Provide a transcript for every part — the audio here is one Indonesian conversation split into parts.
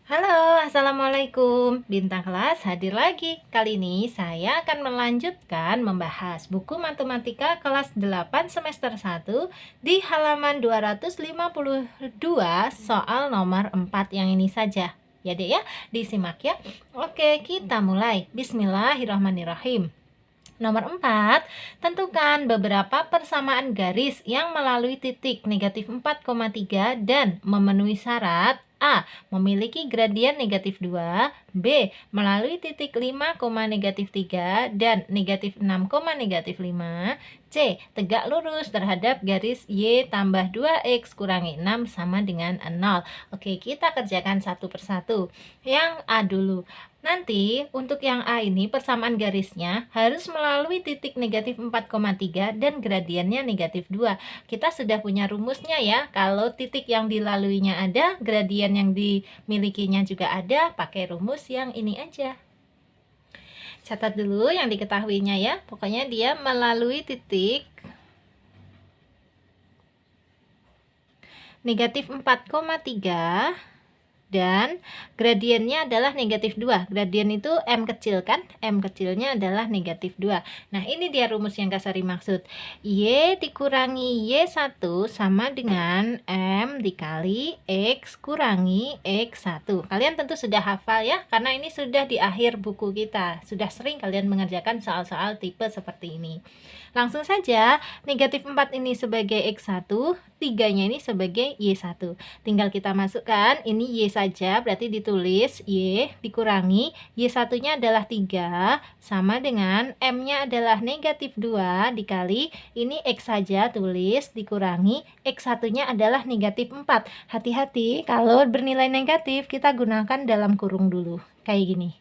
Halo, Assalamualaikum. Bintang kelas hadir lagi. Kali ini saya akan melanjutkan membahas buku matematika kelas 8 semester 1 di halaman 252 soal nomor 4 yang ini saja. Ya Dek ya, disimak ya. Oke, kita mulai. Bismillahirrahmanirrahim. Nomor 4, tentukan beberapa persamaan garis yang melalui titik negatif 4,3 dan memenuhi syarat A. Memiliki gradien negatif 2, B. Melalui titik 5, negatif 3 dan negatif 6, negatif 5, C. Tegak lurus terhadap garis Y tambah 2X kurangi 6 sama dengan 0. Oke, kita kerjakan satu persatu. Yang A dulu. Nanti untuk yang A ini persamaan garisnya harus melalui titik negatif 4,3 dan gradiennya negatif 2. Kita sudah punya rumusnya ya. Kalau titik yang dilaluinya ada, gradien yang dimilikinya juga ada, pakai rumus yang ini aja. Catat dulu yang diketahuinya ya. Pokoknya dia melalui titik negatif 4,3 dan gradiennya adalah negatif 2. Gradien itu M kecil kan? M kecilnya adalah negatif 2. Nah, ini dia rumus yang Kasari maksud. Y dikurangi Y1 sama dengan M dikali X kurangi X1. Kalian tentu sudah hafal ya, karena ini sudah di akhir buku kita. Sudah sering kalian mengerjakan soal-soal tipe seperti ini. Langsung saja, negatif 4 ini sebagai X1, 3-nya ini sebagai Y1. Tinggal kita masukkan, ini Y saja, berarti ditulis Y dikurangi, Y1-nya adalah 3, sama dengan M-nya adalah negatif 2, dikali, ini X saja, tulis, dikurangi, X1-nya adalah negatif 4. Hati-hati, kalau bernilai negatif, kita gunakan dalam kurung dulu, kayak gini.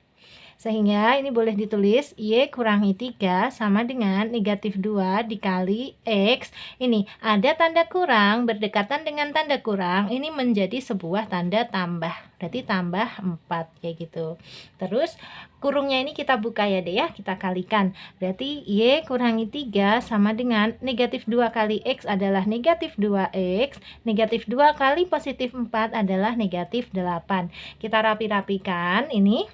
Sehingga ini boleh ditulis Y kurangi 3 sama dengan negatif 2 dikali X. Ini ada tanda kurang berdekatan dengan tanda kurang, ini menjadi sebuah tanda tambah. Berarti tambah 4 kayak gitu. Terus kurungnya ini kita buka ya Dek ya, kita kalikan. Berarti Y kurangi 3 sama dengan negatif 2 kali X adalah negatif 2X. Negatif 2 kali positif 4 adalah negatif 8. Kita rapi-rapikan ini.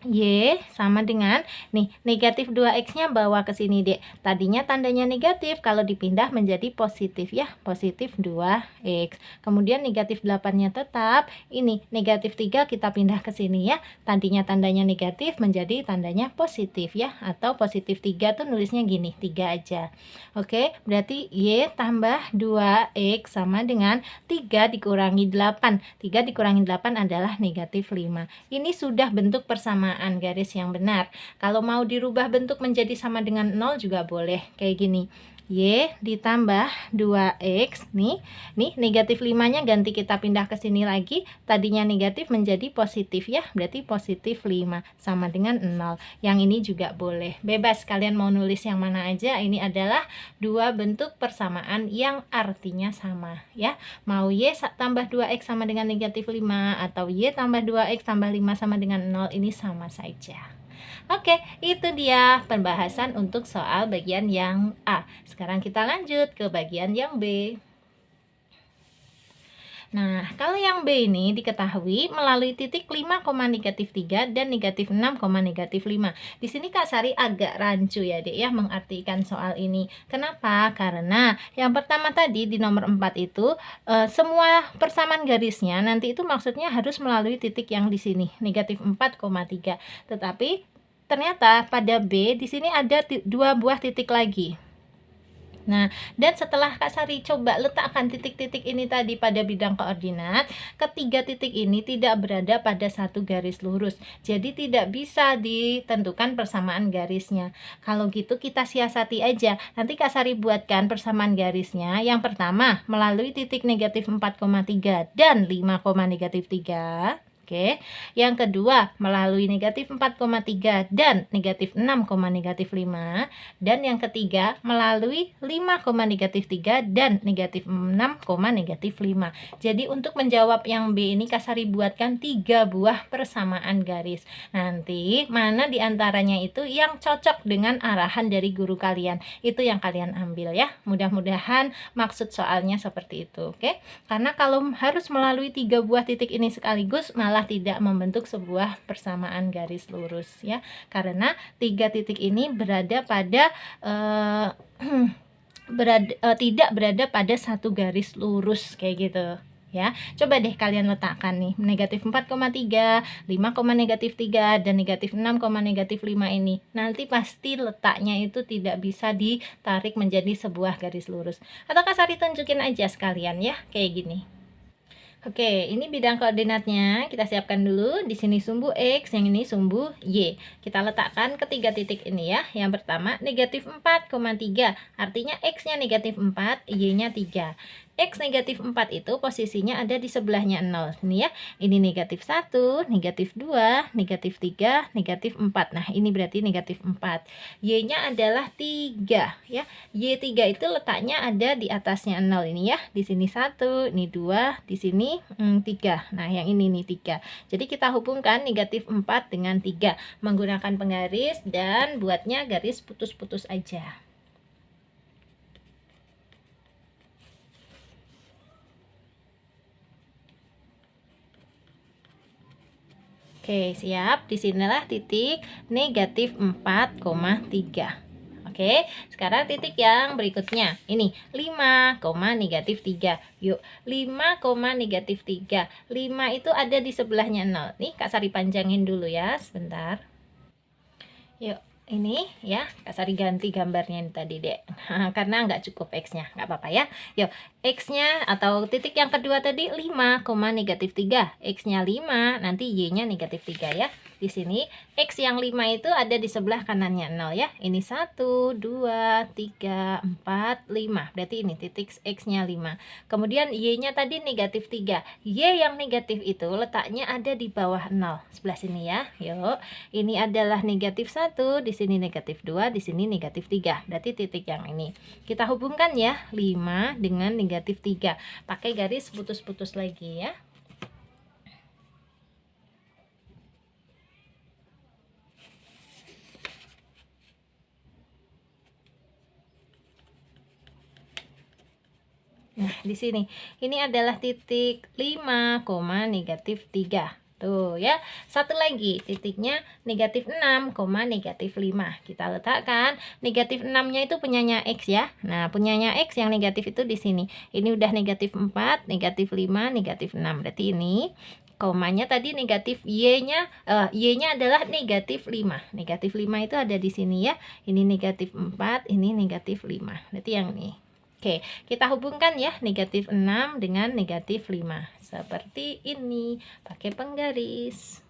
Y sama dengan nih negatif 2X-nya bawa ke sini Dek. Tadinya tandanya negatif, kalau dipindah menjadi positif ya, positif 2X. Kemudian negatif 8-nya tetap, ini negatif 3 kita pindah ke sini ya. Tadinya tandanya negatif menjadi tandanya positif ya, atau positif 3 tuh nulisnya gini, 3 aja. Oke, berarti Y tambah 2X sama dengan 3 dikurangi 8. 3 dikurangi 8 adalah negatif 5. Ini sudah bentuk persamaan garis yang benar. Kalau mau dirubah bentuk menjadi sama dengan 0 juga boleh, kayak gini. Y ditambah 2X nih negatif 5-nya ganti kita pindah ke sini lagi, tadinya negatif menjadi positif ya, berarti positif 5 sama dengan 0. Yang ini juga boleh, bebas kalian mau nulis yang mana aja. Ini adalah dua bentuk persamaan yang artinya sama ya. Mau Y tambah 2X sama dengan negatif 5 atau Y tambah 2X tambah 5 sama dengan 0, ini sama saja. Oke, itu dia pembahasan untuk soal bagian yang A. Sekarang kita lanjut ke bagian yang B. Nah, kalau yang B ini diketahui melalui titik 5, negatif 3 dan negatif 6, negatif 5. Di sini Kak Sari agak rancu ya Dek ya mengartikan soal ini. Kenapa? Karena yang pertama tadi di nomor 4 itu semua persamaan garisnya nanti itu maksudnya harus melalui titik yang di sini, negatif 4,3. Tetapi ternyata pada B di sini ada dua buah titik lagi. Nah, dan setelah Kak Sari coba letakkan titik-titik ini tadi pada bidang koordinat, ketiga titik ini tidak berada pada satu garis lurus. Jadi tidak bisa ditentukan persamaan garisnya. Kalau gitu kita siasati aja. Nanti Kak Sari buatkan persamaan garisnya. Yang pertama, melalui titik negatif 4,3 dan 5, negatif 3. Oke, yang kedua melalui negatif 4,3 dan negatif 6, negatif 5. Dan yang ketiga melalui 5, negatif 3 dan negatif 6, negatif 5. Jadi untuk menjawab yang B ini Kak Sari buatkan 3 buah persamaan garis. Nanti mana diantaranya itu yang cocok dengan arahan dari guru kalian, itu yang kalian ambil ya. Mudah-mudahan maksud soalnya seperti itu. Oke, karena kalau harus melalui 3 buah titik ini sekaligus malah adalah tidak membentuk sebuah persamaan garis lurus ya, karena 3 titik ini berada pada tidak berada pada satu garis lurus kayak gitu ya. Coba deh kalian letakkan nih negatif 4,3, 5, negatif 3, dan negatif 6, negatif 5 ini. Nanti pasti letaknya itu tidak bisa ditarik menjadi sebuah garis lurus. Atau Kak Sari tunjukin aja sekalian ya, kayak gini. Oke, ini bidang koordinatnya. Kita siapkan dulu. Di sini sumbu X, yang ini sumbu Y. Kita letakkan ketiga titik ini ya. Yang pertama, negatif 4,3. Artinya X-nya negatif 4, Y-nya 3. X negatif 4 itu posisinya ada di sebelahnya 0. Ini ya, ini negatif 1, negatif 2, negatif 3, negatif 4. Nah, ini berarti negatif 4. Y-nya adalah 3 ya. Y3 itu letaknya ada di atasnya 0 ini ya. Di sini 1, ini 2, di sini 3. Nah, yang ini nih 3. Jadi kita hubungkan negatif 4 dengan 3 menggunakan penggaris dan buatnya garis putus-putus aja. Oke, siap. Disinilah titik negatif 4,3. Oke, sekarang titik yang berikutnya. Ini 5, negatif 3. Yuk, 5, negatif 3. 5 itu ada di sebelahnya 0. Nih, Kak Sari panjangin dulu ya, sebentar. Yuk, ini ya, Kak Sari ganti gambarnya ini tadi dek. Karena nggak cukup X-nya, nggak apa-apa ya. Yuk, X-nya atau titik yang kedua tadi 5, negatif 3. X-nya 5, nanti Y-nya negatif 3 ya. Di sini X yang 5 itu ada di sebelah kanannya 0 ya. Ini 1, 2, 3, 4, 5. Berarti ini titik X-nya 5. Kemudian Y-nya tadi negatif 3. Y yang negatif itu letaknya ada di bawah 0. Sebelah sini ya. Yuk, ini adalah negatif 1, di sini negatif 2, di sini negatif 3. Berarti titik yang ini. Kita hubungkan ya, 5 dengan negatif 3. Pakai garis putus-putus lagi ya. Nah, di sini ini adalah titik 5, negatif 3. Tuh ya. Satu lagi titiknya negatif 6, negatif 5. Kita letakkan negatif 6-nya itu punyanya X ya. Nah, punyanya X yang negatif itu di sini. Ini udah negatif 4, negatif 5, negatif 6. Berarti ini komanya tadi negatif Y-nya Y-nya adalah negatif 5. Negatif 5 itu ada di sini ya. Ini negatif 4, ini negatif 5. Berarti yang ini. Oke, kita hubungkan ya negatif 6 dengan negatif 5. Seperti ini, pakai penggaris.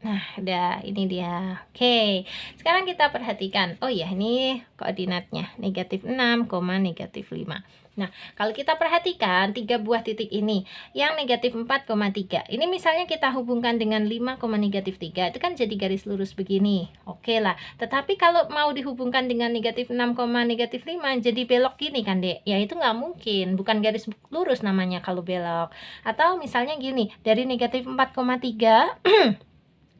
Nah, udah ini dia. Oke, sekarang kita perhatikan. Oh ya, ini koordinatnya negatif 6, negatif 5. Nah, kalau kita perhatikan 3 buah titik ini, yang negatif 4,3. Ini misalnya kita hubungkan dengan 5, negatif 3. Itu kan jadi garis lurus begini. Oke lah. Tetapi kalau mau dihubungkan dengan negatif 6, negatif 5, jadi belok gini kan, Dek? Ya itu nggak mungkin. Bukan garis lurus namanya kalau belok. Atau misalnya gini, dari negatif 4,3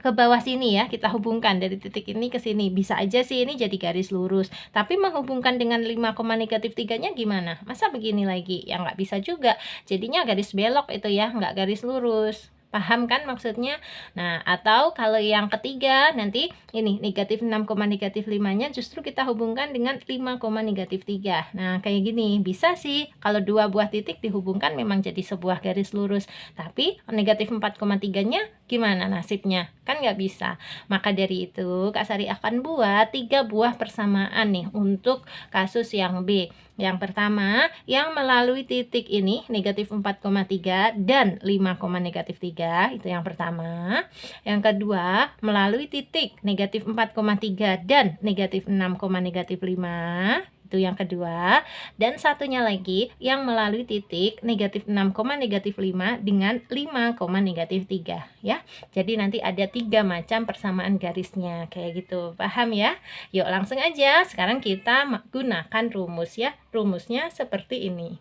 ke bawah sini ya, kita hubungkan dari titik ini ke sini. Bisa aja sih ini jadi garis lurus, tapi menghubungkan dengan 5, negatif 3 nya gimana? Masa begini lagi? Ya nggak bisa juga, jadinya garis belok itu ya, nggak garis lurus. Paham kan maksudnya? Nah, atau kalau yang ketiga nanti ini negatif 6, negatif 5 nya justru kita hubungkan dengan 5, negatif 3. Nah, kayak gini bisa sih kalau dua buah titik dihubungkan memang jadi sebuah garis lurus, tapi negatif 4,3 nya gimana nasibnya? Kan nggak bisa. Maka dari itu Kak Sari akan buat 3 buah persamaan nih untuk kasus yang B. Yang pertama, yang melalui titik ini negatif 4,3 dan 5, negatif 3, itu yang pertama. Yang kedua, melalui titik negatif 4,3 dan negatif 6, negatif 5, itu yang kedua. Dan satunya lagi yang melalui titik negatif 6, negatif 5 dengan 5, negatif 3 ya. Jadi nanti ada 3 macam persamaan garisnya kayak gitu. Paham ya? Yuk langsung aja sekarang kita gunakan rumus ya. Rumusnya seperti ini.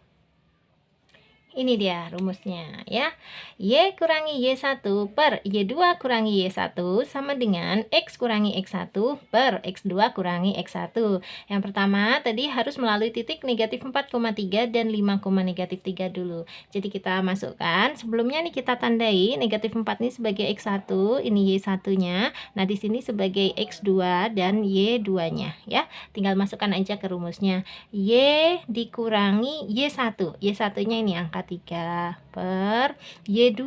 Ini dia rumusnya ya. Y kurangi Y1 per Y2 kurangi Y1 sama dengan X kurangi X1 per X2 kurangi X1. Yang pertama tadi harus melalui titik negatif 4,3 dan 5,-3 dulu. Jadi kita masukkan, sebelumnya nih kita tandai negatif 4 ini sebagai X1, ini Y1-nya. Nah, di sini sebagai X2 dan Y2-nya ya. Tinggal masukkan aja ke rumusnya. Y dikurangi Y1. Y1-nya ini angka 3 per Y2.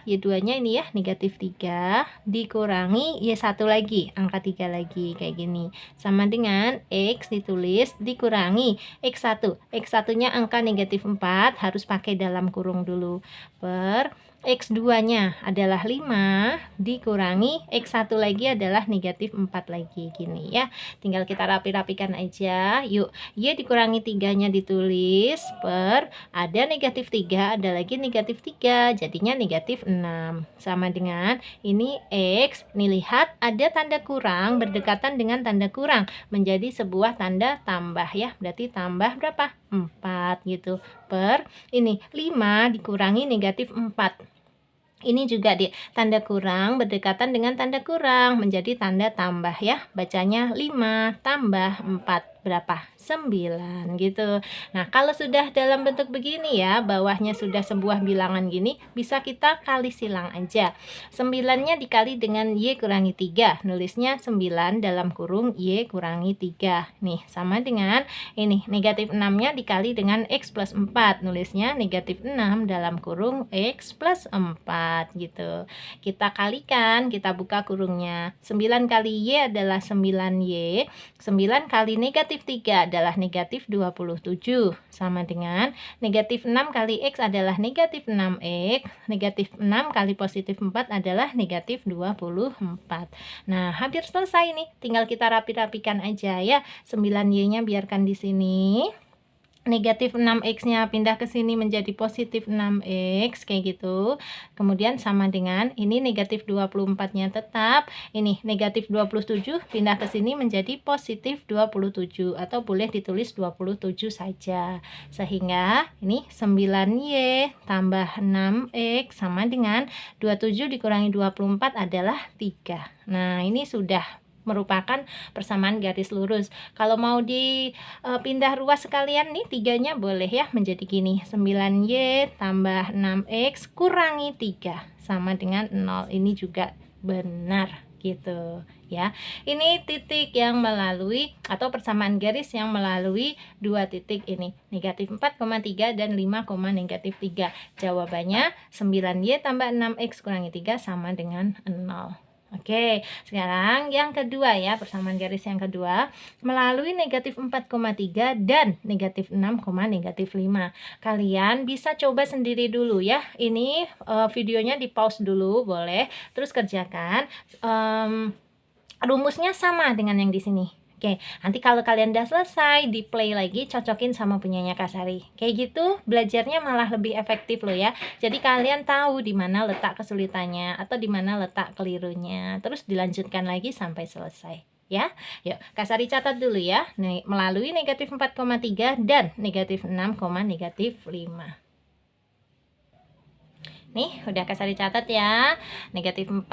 Y2-nya ini ya negatif 3 dikurangi Y1 lagi, angka 3 lagi kayak gini. Sama dengan X ditulis dikurangi X1. X1-nya angka negatif 4 harus pakai dalam kurung dulu per X2-nya adalah 5 dikurangi X1 lagi adalah negatif 4 lagi gini ya. Tinggal kita rapi-rapikan aja. Yuk, Y dikurangi 3-nya ditulis per ada negatif 3, ada lagi negatif 3, jadinya negatif 6. Sama dengan ini X, nih lihat ada tanda kurang berdekatan dengan tanda kurang menjadi sebuah tanda tambah ya. Berarti tambah berapa? 4 gitu per ini 5 dikurangi negatif 4. Ini juga di tanda kurang berdekatan dengan tanda kurang menjadi tanda tambah ya. Bacanya 5 tambah 4 berapa? 9 gitu. Nah, kalau sudah dalam bentuk begini ya, bawahnya sudah sebuah bilangan gini, bisa kita kali silang aja. 9-nya dikali dengan Y kurangi 3. Nulisnya 9 dalam kurung Y kurangi 3. Nih, sama dengan ini negatif 6-nya dikali dengan X plus 4. Nulisnya negatif 6 dalam kurung X plus 4 gitu. Kita kalikan, kita buka kurungnya. 9 kali Y adalah 9Y. 9 kali negatif 3 adalah negatif 27. Sama dengan negatif 6 kali X adalah negatif 6X. Negatif 6 kali positif 4 adalah negatif 24. Nah, hampir selesai nih. Tinggal kita rapi-rapikan aja ya. 9Y-nya biarkan di sini. Negatif 6x-nya pindah ke sini menjadi positif 6x kayak gitu. Kemudian sama dengan ini negatif 24-nya tetap. Ini negatif 27 pindah ke sini menjadi positif 27 atau boleh ditulis 27 saja. Sehingga ini 9y tambah 6x sama dengan 27 dikurangi 24 adalah 3. Nah, ini sudah merupakan persamaan garis lurus. Kalau mau dipindah ruas sekalian nih, 3-nya boleh ya menjadi gini. 9y tambah 6x kurangi 3 sama dengan 0. Ini juga benar gitu ya. Ini titik yang melalui atau persamaan garis yang melalui dua titik ini, negatif 4,3 dan 5,-3. Jawabannya 9y tambah 6x kurangi 3 sama dengan 0. Oke, sekarang yang kedua ya, persamaan garis yang kedua melalui negatif 4,3 dan negatif 6,-5. Kalian bisa coba sendiri dulu ya. Ini videonya di pause dulu boleh, terus kerjakan. Rumusnya sama dengan yang di sini. Oke, nanti kalau kalian udah selesai, di play lagi, cocokin sama punyanya Kak Sari. Kayak gitu, belajarnya malah lebih efektif loh ya. Jadi kalian tahu di mana letak kesulitannya atau di mana letak kelirunya. Terus dilanjutkan lagi sampai selesai. Ya, yuk Kak Sari catat dulu ya. Nih, melalui negatif 4,3 dan negatif 6,-5. Nih, udah Kak Sari catat ya. Negatif 4,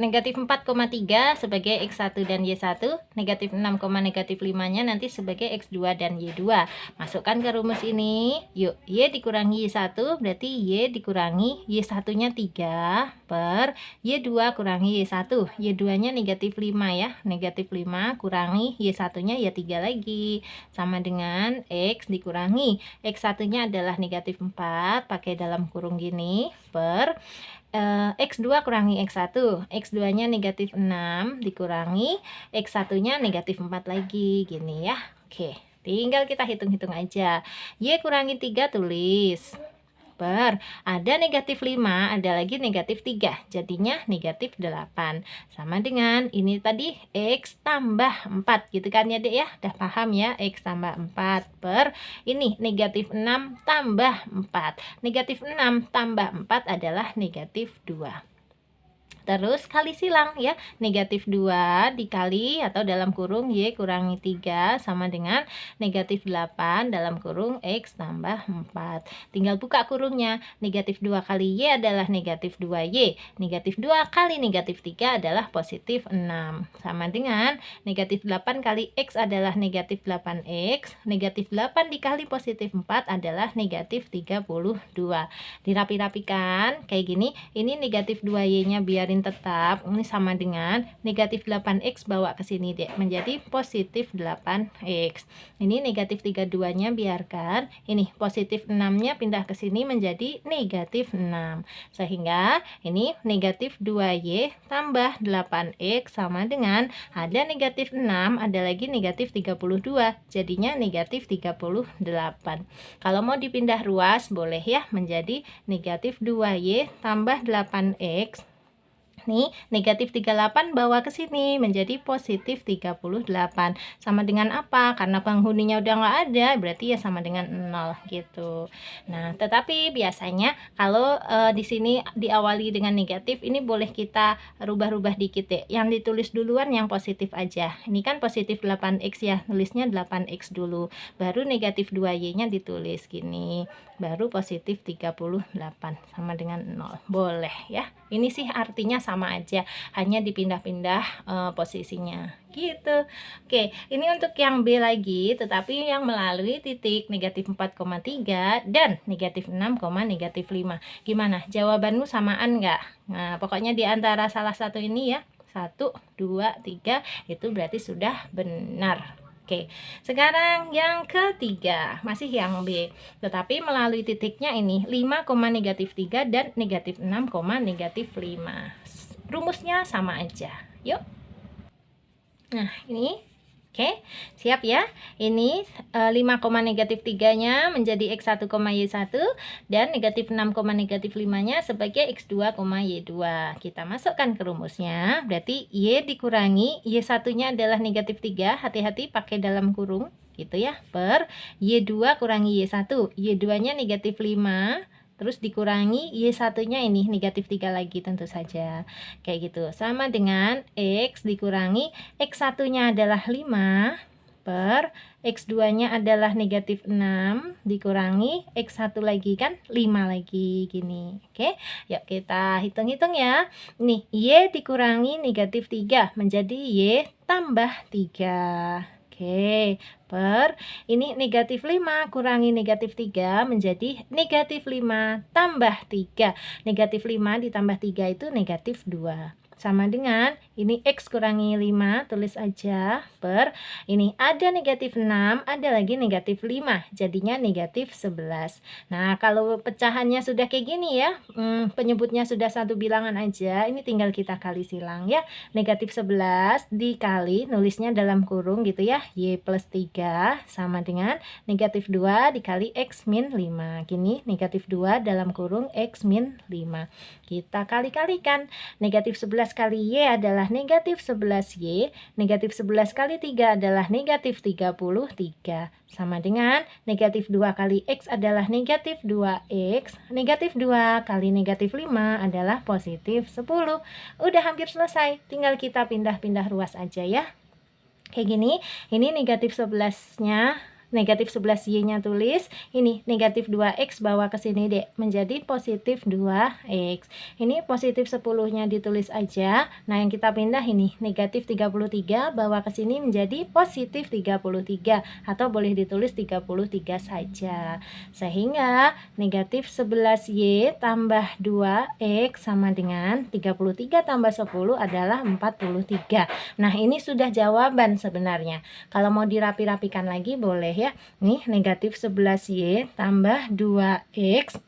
negatif 4,3 sebagai X1 dan Y1, negatif 6,-5-nya nanti sebagai X2 dan Y2. Masukkan ke rumus ini. Yuk, Y dikurangi Y1 berarti Y dikurangi Y1-nya 3 per Y2 kurangi Y1. Y2-nya negatif 5 ya. Negatif 5 kurangi Y1-nya ya 3 lagi. Sama dengan X dikurangi X1-nya adalah negatif 4 pakai dalam kurung gini per X2 kurangi X1. X2-nya negatif 6 dikurangi X1-nya negatif 4 lagi gini ya. Oke, tinggal kita hitung-hitung aja. Y kurangi 3 tulis per ada negatif 5, ada lagi negatif 3, jadinya negatif 8. Sama dengan ini tadi X tambah 4 gitu kan ya dek ya, udah paham ya, X tambah 4 per ini negatif 6 tambah 4. Negatif 6 tambah 4 adalah negatif 2. Terus kali silang ya, negatif 2 dikali atau dalam kurung Y kurangi 3 sama dengan negatif 8 dalam kurung X tambah 4. Tinggal buka kurungnya, negatif 2 kali Y adalah negatif 2Y, negatif 2 kali negatif 3 adalah positif 6. Sama dengan negatif 8 kali X adalah negatif 8X, negatif 8 dikali positif 4 adalah negatif 32. Dirapi-rapikan kayak gini, ini negatif 2Y nya biarin tetap, ini sama dengan negatif 8X bawa ke sini deh menjadi positif 8X. Ini negatif 32 nya biarkan, ini positif 6 nya pindah ke sini menjadi negatif 6, sehingga ini negatif 2Y tambah 8X sama dengan ada negatif 6, ada lagi negatif 32, jadinya negatif 38. Kalau mau dipindah ruas boleh ya, menjadi negatif 2Y tambah 8X. Nih, negatif 38 bawa ke sini menjadi positif 38. Sama dengan apa? Karena penghuninya udah nggak ada, berarti ya sama dengan 0 gitu. Nah, tetapi biasanya kalau di sini diawali dengan negatif, ini boleh kita rubah-rubah dikit deh. Yang ditulis duluan yang positif aja. Ini kan positif 8X ya, nulisnya 8X dulu. Baru negatif 2Y-nya ditulis gini. Baru positif 38 sama dengan 0. Boleh ya. Ini sih artinya sama aja, hanya dipindah-pindah posisinya gitu. Oke, ini untuk yang B lagi, tetapi yang melalui titik negatif 4,3 dan negatif 6, negatif 5. Gimana? Jawabanmu samaan nggak? Nah, pokoknya di antara salah satu ini ya, 1, 2, 3, itu berarti sudah benar. Oke, sekarang yang ketiga, masih yang B, tetapi melalui titiknya ini 5, negatif 3 dan negatif 6, negatif 5. Rumusnya sama aja. Yuk. Nah, ini oke, siap ya. Ini 5, negatif 3 nya menjadi X1, Y1 dan negatif 6, negatif 5 nya sebagai X2, Y2. Kita masukkan ke rumusnya. Berarti Y dikurangi Y1 nya adalah negatif 3, hati-hati pakai dalam kurung gitu ya, per Y2 kurangi Y1. Y2 nya negatif 5, terus dikurangi Y1 nya ini negatif 3 lagi tentu saja. Kayak gitu. Sama dengan X dikurangi X1 nya adalah 5 per X2 nya adalah negatif 6 dikurangi X1 lagi kan 5 lagi gini. Oke, yuk kita hitung-hitung ya. Nih, Y dikurangi negatif 3 menjadi Y tambah 3. Oke, per ini negatif 5 kurangi negatif 3 menjadi negatif 5 tambah 3. Negatif 5 ditambah 3 itu negatif 2. Sama dengan ini X kurangi 5, tulis aja, per ini ada negatif 6, ada lagi negatif 5, jadinya negatif 11. Nah, kalau pecahannya sudah kayak gini ya, penyebutnya sudah satu bilangan aja, ini tinggal kita kali silang ya. Negatif 11 dikali, nulisnya dalam kurung gitu ya, Y plus 3 sama dengan negatif 2 dikali X min 5. Gini, negatif 2 dalam kurung X min 5. Kita kali-kalikan, negatif 11 kali Y adalah negatif 11Y, negatif 11 kali 3 adalah negatif 33, sama dengan negatif 2 kali X adalah negatif 2X, negatif 2 kali negatif 5 adalah positif 10. Udah hampir selesai, tinggal kita pindah-pindah ruas aja ya. Kayak gini, ini negatif 11-nya, negatif 11Y nya tulis, ini negatif 2X bawa ke sini deh, menjadi positif 2X. Ini positif 10 nya ditulis aja. Nah, yang kita pindah ini negatif 33 bawa ke sini menjadi positif 33, atau boleh ditulis 33 saja. Sehingga negatif 11Y tambah 2X sama dengan 33 tambah 10 adalah 43. Nah, ini sudah jawaban sebenarnya. Kalau mau dirapi-rapikan lagi boleh ya. Nih, negatif 11Y tambah 2X.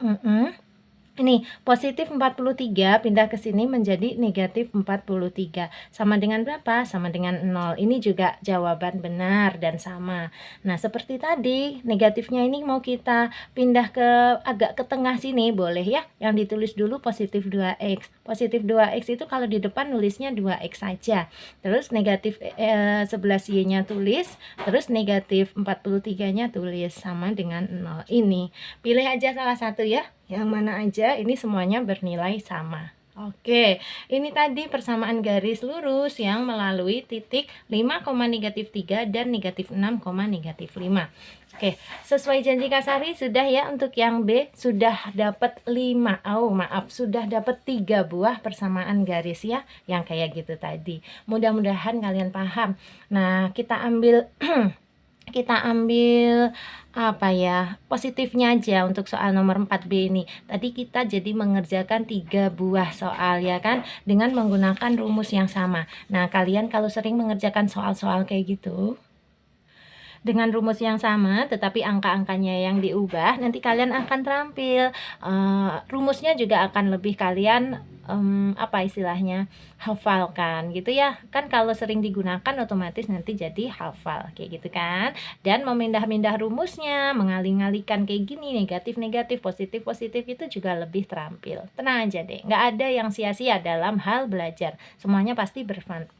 Ini positif 43 pindah ke sini menjadi negatif 43. Sama dengan berapa? Sama dengan 0. Ini juga jawaban benar dan sama. Nah, seperti tadi, negatifnya ini mau kita pindah ke agak ke tengah sini, boleh ya. Yang ditulis dulu positif 2X. Positif 2X itu kalau di depan nulisnya 2X saja. Terus negatif 11Y-nya tulis, terus negatif 43-nya tulis, sama dengan 0. Ini pilih aja salah satu ya. Yang mana aja, ini semuanya bernilai sama. Oke, ini tadi persamaan garis lurus yang melalui titik 5, negatif 3 dan negatif 6, negatif 5. Oke, sesuai janji Kak Sari sudah ya untuk yang B, sudah dapat 5. Oh, maaf, sudah dapat 3 buah persamaan garis ya, yang kayak gitu tadi. Mudah-mudahan kalian paham. Nah, kita ambil kita ambil apa ya, positifnya aja untuk soal nomor 4B ini. Tadi kita jadi mengerjakan 3 buah soal ya kan, dengan menggunakan rumus yang sama. Nah, kalian kalau sering mengerjakan soal-soal kayak gitu dengan rumus yang sama tetapi angka-angkanya yang diubah, nanti kalian akan terampil. Rumusnya juga akan lebih kalian apa istilahnya, hafalkan gitu ya kan. Kalau sering digunakan otomatis nanti jadi hafal kayak gitu kan. Dan memindah-mindah rumusnya, mengalih-alihkan kayak gini, negatif-negatif, positif-positif, itu juga lebih terampil. Tenang aja deh, nggak ada yang sia-sia dalam hal belajar, semuanya pasti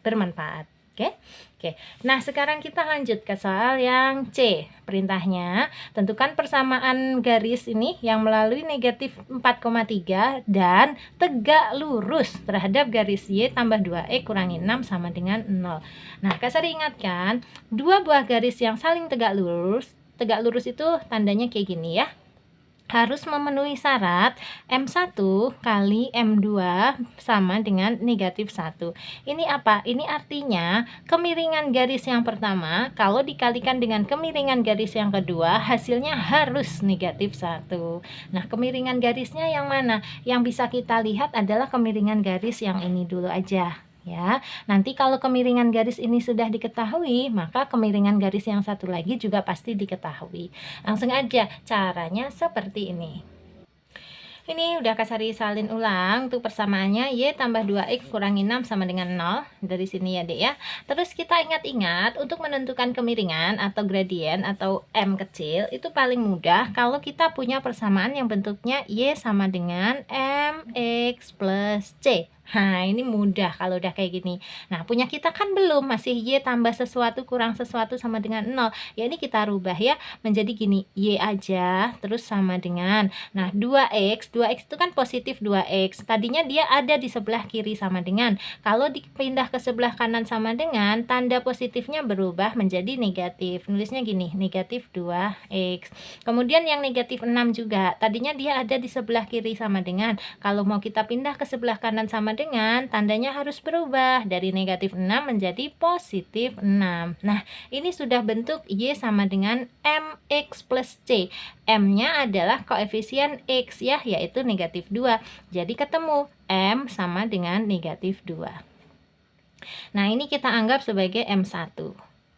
bermanfaat. Oke. Nah, sekarang kita lanjut ke soal yang C. Perintahnya, tentukan persamaan garis ini yang melalui negatif 4,3 dan tegak lurus terhadap garis Y tambah 2X kurangi 6 sama dengan 0. Nah, Kak Sari ingatkan, dua buah garis yang saling tegak lurus itu tandanya kayak gini ya. Harus memenuhi syarat M1 kali M2 sama dengan negatif 1. Ini apa? Ini artinya kemiringan garis yang pertama kalau dikalikan dengan kemiringan garis yang kedua, hasilnya harus negatif 1. Nah, kemiringan garisnya yang mana? Yang bisa kita lihat adalah kemiringan garis yang ini dulu aja. Ya, nanti kalau kemiringan garis ini sudah diketahui, maka kemiringan garis yang satu lagi juga pasti diketahui. Langsung aja, caranya seperti ini. Ini udah Kak Sari salin ulang tuh persamaannya, Y tambah 2X kurangi 6 sama dengan 0. Dari sini ya Dek ya. Terus kita ingat-ingat untuk menentukan kemiringan atau gradien atau M kecil itu paling mudah kalau kita punya persamaan yang bentuknya Y sama dengan MX plus C. Nah, ini mudah kalau udah kayak gini. Nah, punya kita kan belum, masih Y tambah sesuatu kurang sesuatu sama dengan 0. Ya, ini kita rubah ya menjadi gini, Y aja terus sama dengan, nah 2X itu kan positif 2X. Tadinya dia ada di sebelah kiri sama dengan, kalau dipindah ke sebelah kanan sama dengan, tanda positifnya berubah menjadi negatif. Nulisnya gini, negatif 2X. Kemudian yang negatif 6 juga, tadinya dia ada di sebelah kiri sama dengan, kalau mau kita pindah ke sebelah kanan sama dengan, tandanya harus berubah dari negatif 6 menjadi positif 6. Nah, ini sudah bentuk Y sama dengan MX plus C. M-nya adalah koefisien X ya, yaitu negatif 2. Jadi ketemu M sama dengan negatif 2. Nah, ini kita anggap sebagai M1.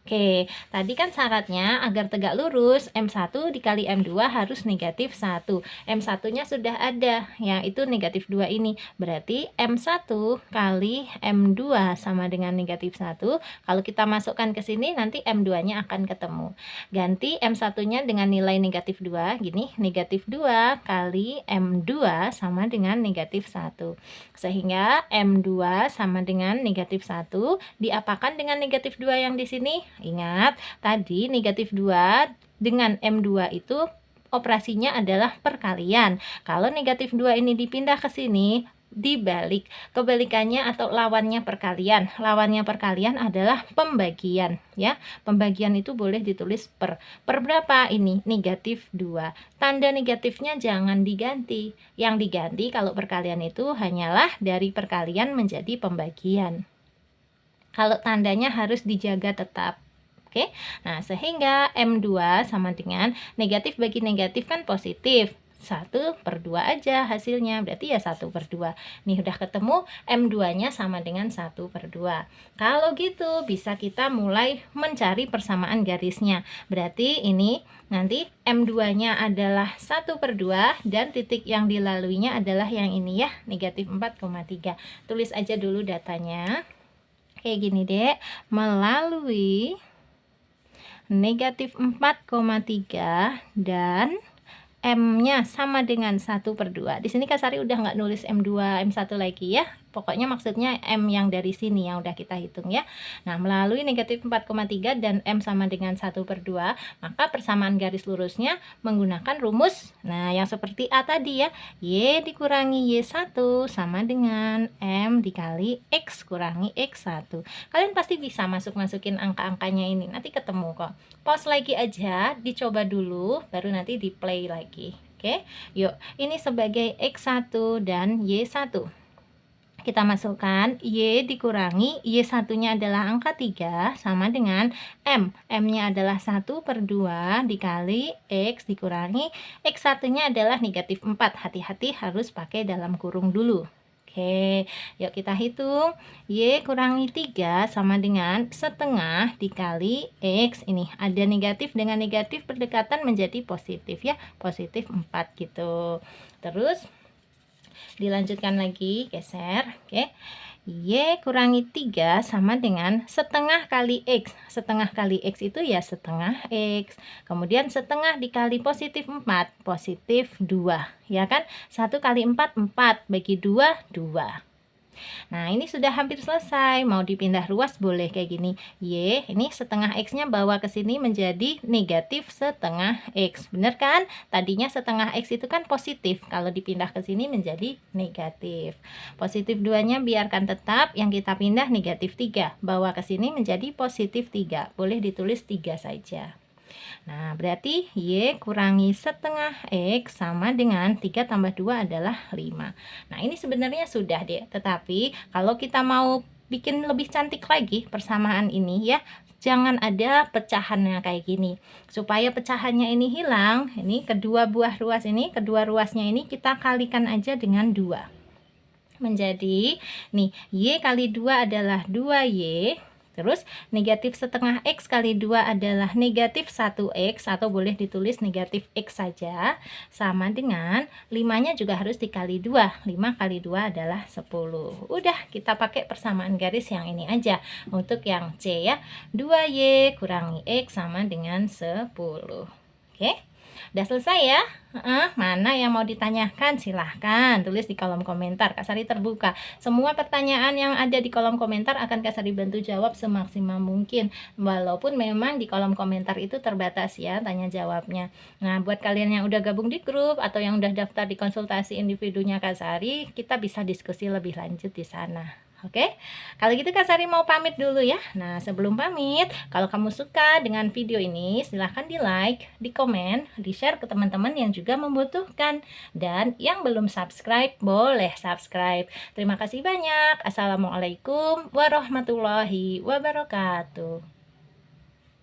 Oke, tadi kan syaratnya agar tegak lurus M1 dikali M2 harus negatif 1. M1-nya sudah ada, yaitu negatif 2 ini. Berarti M1 kali M2 sama dengan negatif 1. Kalau kita masukkan ke sini, nanti M2-nya akan ketemu. Ganti M1-nya dengan nilai negatif 2, gini, negatif 2 kali M2 sama dengan negatif 1. Sehingga M2 sama dengan negatif 1 diapakan dengan negatif 2 yang di sini? Ingat, tadi negatif 2 dengan M2 itu operasinya adalah perkalian. Kalau negatif 2 ini dipindah ke sini, dibalik, kebalikannya atau lawannya perkalian. Lawannya perkalian adalah pembagian ya. Pembagian itu boleh ditulis per berapa ini? Negatif 2. Tanda negatifnya jangan diganti. Yang diganti kalau perkalian itu hanyalah dari perkalian menjadi pembagian. Kalau tandanya harus dijaga tetap. Oke, nah sehingga M2 sama dengan negatif bagi negatif kan positif. 1/2 aja hasilnya, berarti ya 1/2. Nih udah ketemu M2-nya sama dengan 1/2. Kalau gitu bisa kita mulai mencari persamaan garisnya. Berarti ini nanti M2-nya adalah 1/2 dan titik yang dilaluinya adalah yang ini ya, negatif 4,3. Tulis aja dulu datanya. Kayak gini Dek, melalui negatif 4,3 dan M-nya sama dengan 1/2. Di sini Kak Sari udah nggak nulis M2, M1 lagi ya. pokoknya maksudnya M yang dari sini yang udah kita hitung ya. Nah, melalui negatif 4,3 dan M sama dengan 1/2, maka persamaan garis lurusnya menggunakan rumus, nah yang seperti A tadi ya, Y dikurangi Y1 sama dengan M dikali X kurangi X1. Kalian pasti bisa masukin angka-angkanya ini, nanti ketemu kok. Pause lagi aja, dicoba dulu, baru nanti di play lagi. Oke, yuk, ini sebagai X1 dan Y1. Kita masukkan Y dikurangi Y1 nya adalah angka 3 sama dengan M. M nya adalah 1/2 dikali X dikurangi X1 nya adalah negatif 4. Hati-hati harus pakai dalam kurung dulu. Oke, yuk kita hitung. Y kurangi 3 sama dengan setengah dikali X. Ini ada negatif dengan negatif berdekatan menjadi positif ya. Positif 4 gitu. Terus dilanjutkan lagi, geser. Oke. Y kurangi 3 sama dengan setengah kali X. Setengah kali X itu ya setengah X. Kemudian setengah dikali positif 4, positif 2. Ya kan? 1 kali 4, 4. Bagi 2, 2. Nah, ini sudah hampir selesai. Mau dipindah ruas boleh kayak gini. Y, ini setengah X-nya bawa ke sini menjadi negatif setengah X. Bener kan? Tadinya setengah X itu kan positif. Kalau dipindah ke sini menjadi negatif. Positif 2-nya biarkan tetap. Yang kita pindah negatif 3. Bawa ke sini menjadi positif 3. Boleh ditulis 3 saja. Nah, berarti Y kurangi setengah X sama dengan 3 tambah 2 adalah 5. Nah, ini sebenarnya sudah deh. Tetapi kalau kita mau bikin lebih cantik lagi persamaan ini ya, jangan ada pecahannya kayak gini. Supaya pecahannya ini hilang, ini kedua ruasnya ini kita kalikan aja dengan 2. Menjadi, nih, Y kali 2 adalah 2Y. Terus negatif setengah X kali 2 adalah negatif 1X, atau boleh ditulis negatif X saja, sama dengan 5-nya juga harus dikali 2. 5 kali 2 adalah 10. Udah, kita pakai persamaan garis yang ini aja. Untuk yang C ya, 2Y kurangi X sama dengan 10. Oke, udah selesai ya. Mana yang mau ditanyakan silahkan tulis di kolom komentar. Kak Sari terbuka. Semua pertanyaan yang ada di kolom komentar akan Kak Sari bantu jawab semaksimal mungkin. Walaupun memang di kolom komentar itu terbatas ya tanya jawabnya. Nah, buat kalian yang udah gabung di grup atau yang udah daftar di konsultasi individunya Kak Sari, kita bisa diskusi lebih lanjut di sana. Oke, kalau gitu Kak Sari mau pamit dulu ya. Nah, sebelum pamit, kalau kamu suka dengan video ini, silahkan di like, di komen, di share ke teman-teman yang juga membutuhkan. Dan yang belum subscribe, boleh subscribe. Terima kasih banyak. Assalamualaikum warahmatullahi wabarakatuh.